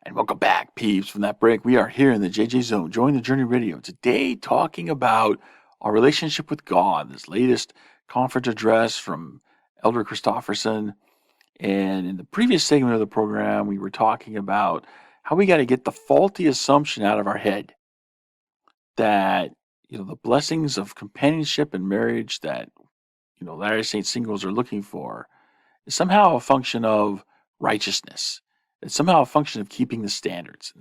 And welcome back, peeps. From that break, we are here in the JJ Zone. Join the Journey Radio today, talking about our relationship with God. This latest conference address from Elder Christofferson. And in the previous segment of the program, we were talking about how we got to get the faulty assumption out of our head that the blessings of companionship and marriage that Latter-day Saint singles are looking for is somehow a function of righteousness. It's somehow a function of keeping the standards.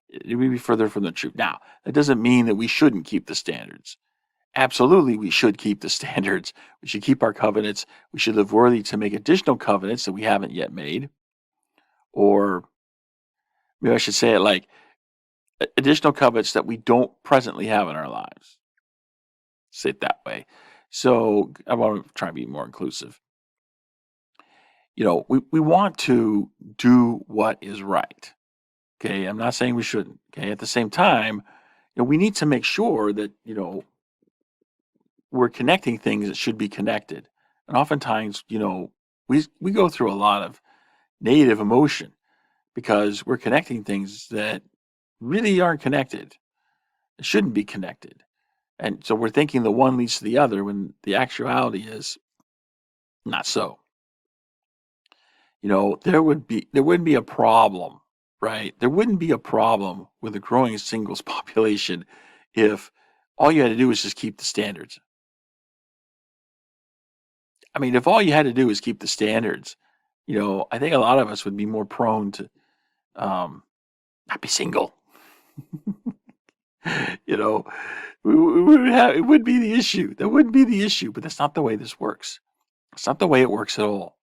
It may be further from the truth. Now, that doesn't mean that we shouldn't keep the standards. Absolutely, we should keep the standards. We should keep our covenants. We should live worthy to make additional covenants that we haven't yet made. Or maybe I should say it like additional covenants that we don't presently have in our lives. Say it that way. So I want to try and be more inclusive. We want to do what is right. Okay, I'm not saying we shouldn't. Okay, at the same time, we need to make sure that we're connecting things that should be connected. And oftentimes, we go through a lot of negative emotion because we're connecting things that really aren't connected. It shouldn't be connected. And so we're thinking the one leads to the other when the actuality is not so. There wouldn't be a problem, right? There wouldn't be a problem with a growing singles population if all you had to do was just keep the standards. I mean, if all you had to do was keep the standards, I think a lot of us would be more prone to not be single. It would be the issue. That wouldn't be the issue, but that's not the way this works. It's not the way it works at all.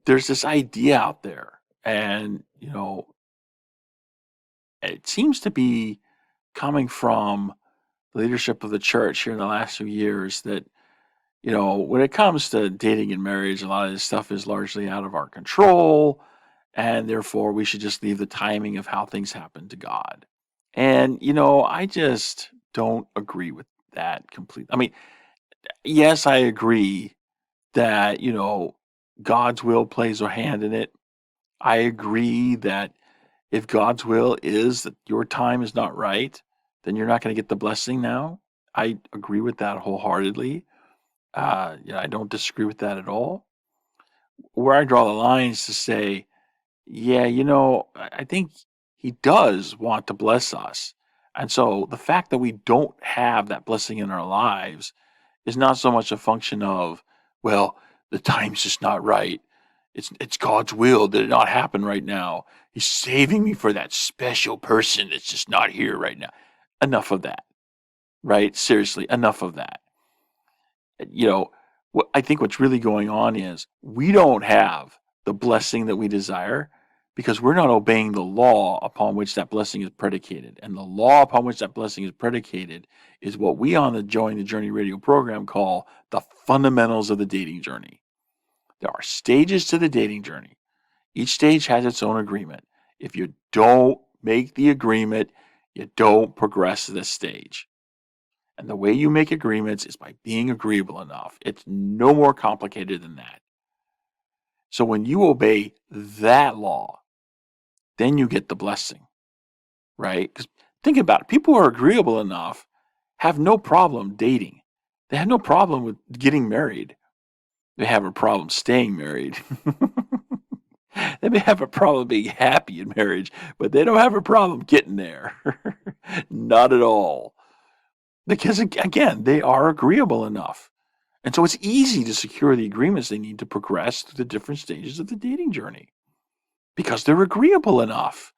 There's this idea out there, and it seems to be coming from the leadership of the church here in the last few years that when it comes to dating and marriage, a lot of this stuff is largely out of our control, and therefore we should just leave the timing of how things happen to God. And I just don't agree with that completely. I mean, yes, I agree that God's will plays a hand in it. I agree that if God's will is that your time is not right, then you're not going to get the blessing now. I agree with that wholeheartedly. I don't disagree with that at all. Where I draw the line is to say, yeah, I think he does want to bless us. And so the fact that we don't have that blessing in our lives is not so much a function of, well, the time's just not right. It's God's will that it not happen right now. He's saving me for that special person that's just not here right now. Enough of that, right? Seriously, enough of that. What I think what's really going on is we don't have the blessing that we desire because we're not obeying the law upon which that blessing is predicated. And the law upon which that blessing is predicated is what we on the Join the Journey radio program call the fundamentals of the dating journey. There are stages to the dating journey. Each stage has its own agreement. If you don't make the agreement, you don't progress to this stage. And the way you make agreements is by being agreeable enough. It's no more complicated than that. So when you obey that law, then you get the blessing, right? Because think about it. People who are agreeable enough have no problem dating. They have no problem with getting married. They have a problem staying married. They may have a problem being happy in marriage, but they don't have a problem getting there. Not at all. Because again, they are agreeable enough. And so it's easy to secure the agreements they need to progress through the different stages of the dating journey. Because they're agreeable enough.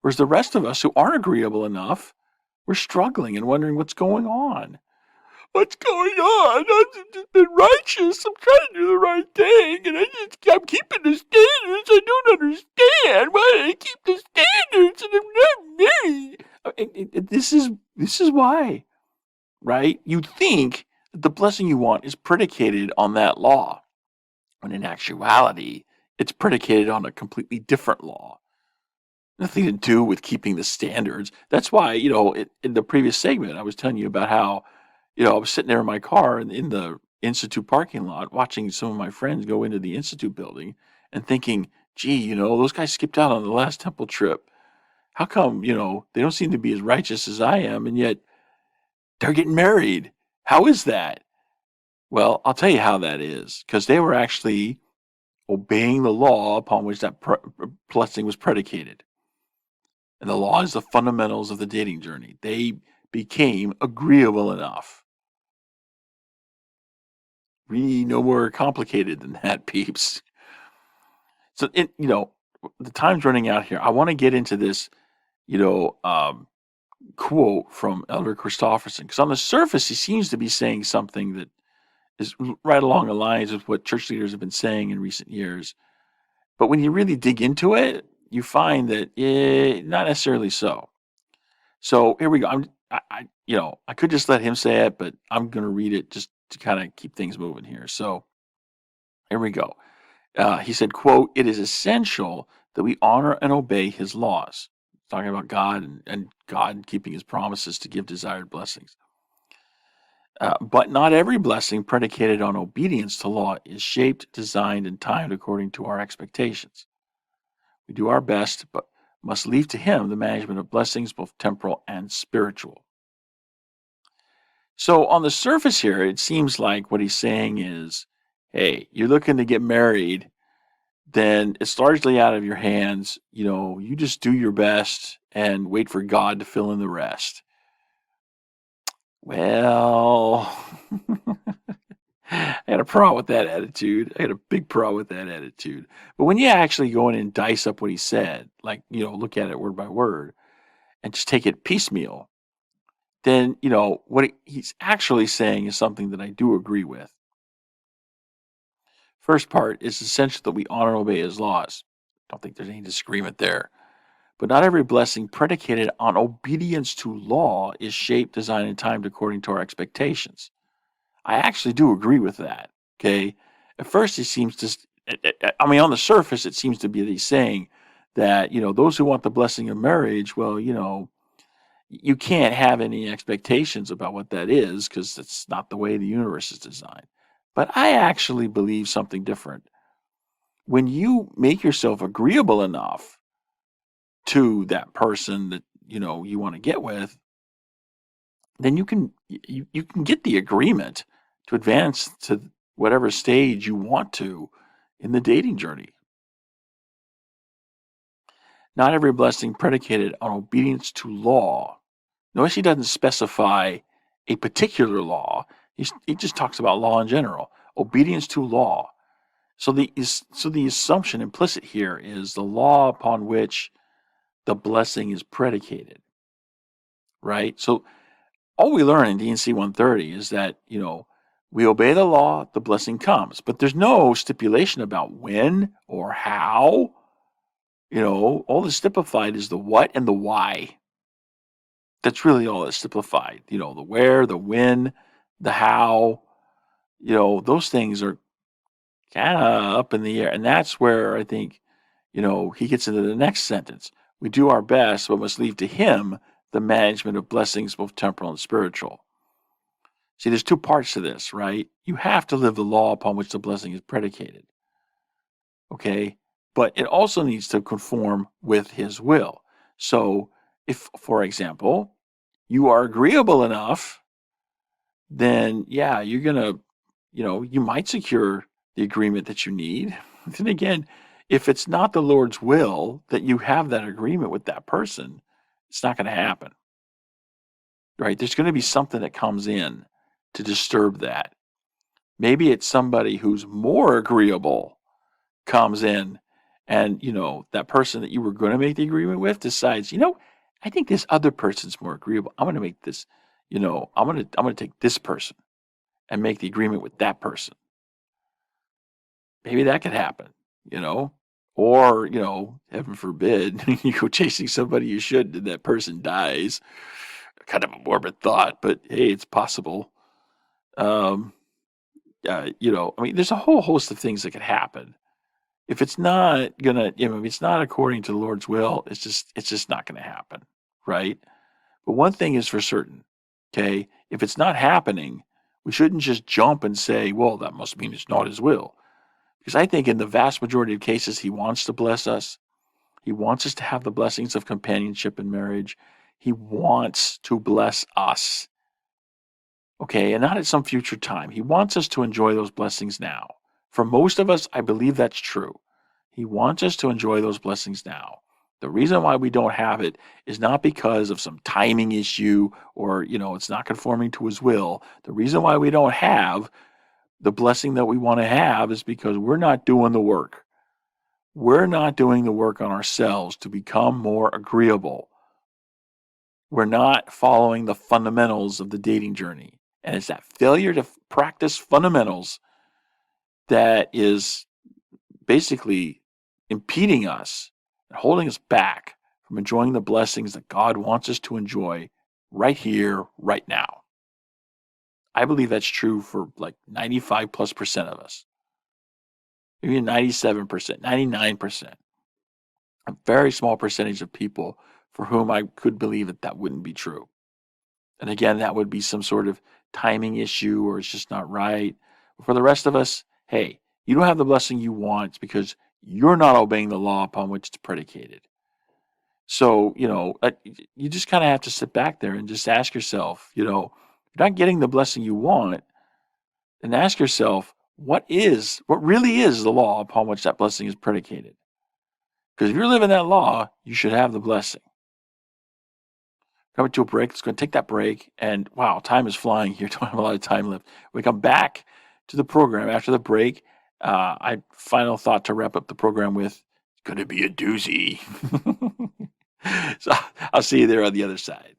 Whereas the rest of us who aren't agreeable enough, we're struggling and wondering what's going on. What's going on? I've just been righteous. I'm trying to do the right thing, and I'm keeping the standards. I don't understand why I keep the standards, and I'm not me. This is why, right? You think that the blessing you want is predicated on that law, when in actuality, it's predicated on a completely different law. Nothing to do with keeping the standards. That's why, in the previous segment, I was telling you about how I was sitting there in my car in the Institute parking lot watching some of my friends go into the Institute building and thinking, gee, those guys skipped out on the last temple trip. How come, they don't seem to be as righteous as I am, and yet they're getting married? How is that? Well, I'll tell you how that is, because they were actually obeying the law upon which that blessing was predicated. And the law is the fundamentals of the dating journey. They became agreeable enough. Really no more complicated than that, peeps. So, the time's running out here. I want to get into this, quote from Elder Christofferson, because on the surface, he seems to be saying something that is right along the lines of what church leaders have been saying in recent years. But when you really dig into it, you find that not necessarily so. So here we go. I could just let him say it, but I'm going to read it just to kind of keep things moving here. So here we go. He said, quote, "It is essential that we honor and obey his laws." Talking about God and God keeping his promises to give desired blessings. But not every blessing predicated on obedience to law is shaped, designed, and timed according to our expectations. We do our best, but must leave to him the management of blessings, both temporal and spiritual. So on the surface here, it seems like what he's saying is, hey, you're looking to get married, then it's largely out of your hands. You just do your best and wait for God to fill in the rest. Well, I had a problem with that attitude. I had a big problem with that attitude. But when you actually go in and dice up what he said, like, look at it word by word and just take it piecemeal, then, what he's actually saying is something that I do agree with. First part is essential that we honor and obey his laws. Don't think there's any disagreement there. But not every blessing predicated on obedience to law is shaped, designed, and timed according to our expectations. I actually do agree with that. Okay. At first, it seems to, on the surface, it seems to be that he's saying that, those who want the blessing of marriage, well, you can't have any expectations about what that is because it's not the way the universe is designed. But I actually believe something different. When you make yourself agreeable enough to that person that you want to get with, then you can get the agreement to advance to whatever stage you want to in the dating journey. Not every blessing predicated on obedience to law. Notice he doesn't specify a particular law. He just talks about law in general. Obedience to law. So the assumption implicit here is the law upon which the blessing is predicated, right? So all we learn in D&C 130 is that, we obey the law, the blessing comes. But there's no stipulation about when or how. All that's stipulated is the what and the why. That's really all that's stipulated. The where, the when, the how. Those things are kind of up in the air. And that's where I think, he gets into the next sentence. We do our best, but must leave to him the management of blessings, both temporal and spiritual. See, there's two parts to this, right? You have to live the law upon which the blessing is predicated. Okay? But it also needs to conform with his will. So if, for example, you are agreeable enough, then yeah, you're going to, you might secure the agreement that you need. Then again, if it's not the Lord's will that you have that agreement with that person, it's not going to happen. Right? There's going to be something that comes in to disturb that. Maybe it's somebody who's more agreeable comes in and, that person that you were going to make the agreement with decides, I think this other person's more agreeable. I'm going to make this, I'm going to take this person and make the agreement with that person. Maybe that could happen, or, heaven forbid, you go chasing somebody you shouldn't and that person dies. Kind of a morbid thought, but hey, it's possible. There's a whole host of things that could happen. If it's not gonna, if it's not according to the Lord's will, it's just not gonna happen, right? But one thing is for certain, okay? If it's not happening, we shouldn't just jump and say, well, that must mean it's not his will. Because I think in the vast majority of cases, he wants to bless us. He wants us to have the blessings of companionship and marriage. He wants to bless us. Okay, and not at some future time. He wants us to enjoy those blessings now. For most of us, I believe that's true. He wants us to enjoy those blessings now. The reason why we don't have it is not because of some timing issue or, it's not conforming to his will. The reason why we don't have the blessing that we want to have is because we're not doing the work. We're not doing the work on ourselves to become more agreeable. We're not following the fundamentals of the dating journey. And it's that failure to practice fundamentals that is basically impeding us and holding us back from enjoying the blessings that God wants us to enjoy right here, right now. I believe that's true for like 95+% of us, maybe 97%, 99%. A very small percentage of people for whom I could believe that wouldn't be true. And again, that would be some sort of timing issue or it's just not right. For the rest of us, hey, you don't have the blessing you want because you're not obeying the law upon which it's predicated. So, you just kind of have to sit back there and just ask yourself, you're not getting the blessing you want, and ask yourself, what really is the law upon which that blessing is predicated? Because if you're living that law, you should have the blessing. Coming to a break. Let's go and take that break. And wow, time is flying here. Don't have a lot of time left. We come back to the program after the break. I final thought to wrap up the program with, it's going to be a doozy. So I'll see you there on the other side.